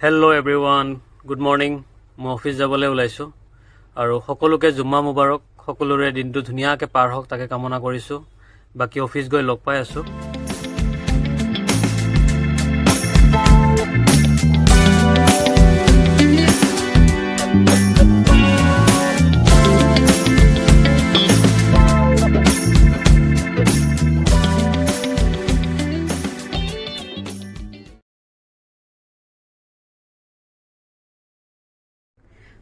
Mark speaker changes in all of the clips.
Speaker 1: Hello' everyone, good morning. মই office যাবলৈ ওলাইছোঁ আৰু সকলোকে জুম্মা মুবাৰক। সকলোৰে দিনটো ধুনীয়াকৈ পাৰ হওক তাকে কামনা কৰিছোঁ। বাকী অফিচ গৈ লগ পাই আছোঁ।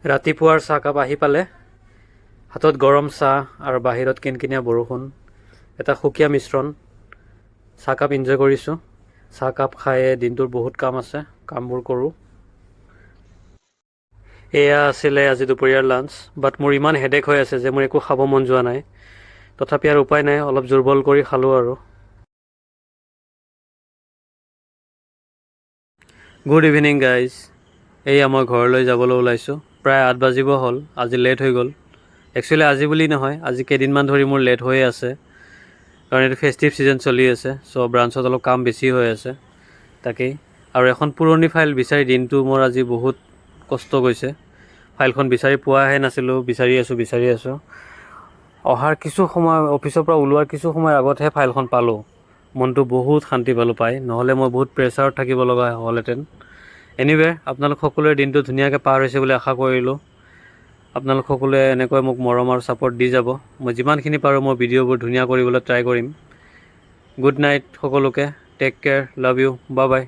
Speaker 1: ৰাতিপুৱাৰ চাহকাপ আহি পালে, হাতত গৰম চাহ আৰু বাহিৰত কিনকিনীয়া বৰষুণ, এটা সুকীয়া মিশ্ৰণ। চাহকাপ এনজয় কৰিছোঁ। চাহকাপ খায়ে দিনটোৰ বহুত কাম আছে, কামবোৰ কৰোঁ। এয়া আছিলে আজি দুপৰীয়াৰ লাঞ্চ, বাট মোৰ ইমান হেডেক হৈ আছে যে মোৰ একো খাব মন যোৱা নাই। তথাপি আৰু উপায় নাই, অলপ জোৰবল কৰি খালোঁ আৰু। Good evening guys. এয়া মই ঘৰলৈ যাবলৈ ওলাইছোঁ। প্ৰায় 8 বাজিব হ'ল, আজি লেট হৈ গ'ল। একচুৱেলি আজি বুলি নহয়, আজি কেইদিনমান ধৰি মোৰ লেট হৈয়ে আছে, কাৰণ এইটো ফেষ্টিভ ছিজন চলি আছে। চ' ব্ৰাঞ্চত অলপ কাম বেছি হৈ আছে, তাকেই। আৰু এখন পুৰণি ফাইল বিচাৰি দিনটো মোৰ আজি বহুত কষ্ট গৈছে। ফাইলখন বিচাৰি পোৱাহে নাছিলোঁ, বিচাৰি আছোঁ। অহাৰ কিছু সময়, অফিচৰ পৰা ওলোৱাৰ কিছু সময় আগতহে ফাইলখন পালোঁ। মনটো বহুত শান্তি পালোঁ পাই, নহ'লে মই বহুত প্ৰেছাৰত থাকিব লগা হ'লহেঁতেন। এনিৱে, আপোনালোক সকলোৰে দিনটো ধুনীয়াকৈ পাৰ হৈছে বুলি আশা কৰিলোঁ। আপোনালোক সকলোৱে এনেকৈ মোক মৰম আৰু ছাপোৰ্ট দি যাব। মই যিমানখিনি পাৰোঁ মোৰ ভিডিঅ'বোৰ ধুনীয়া কৰিবলৈ ট্ৰাই কৰিম। গুড নাইট সকলোকে, take care, love you, bye by.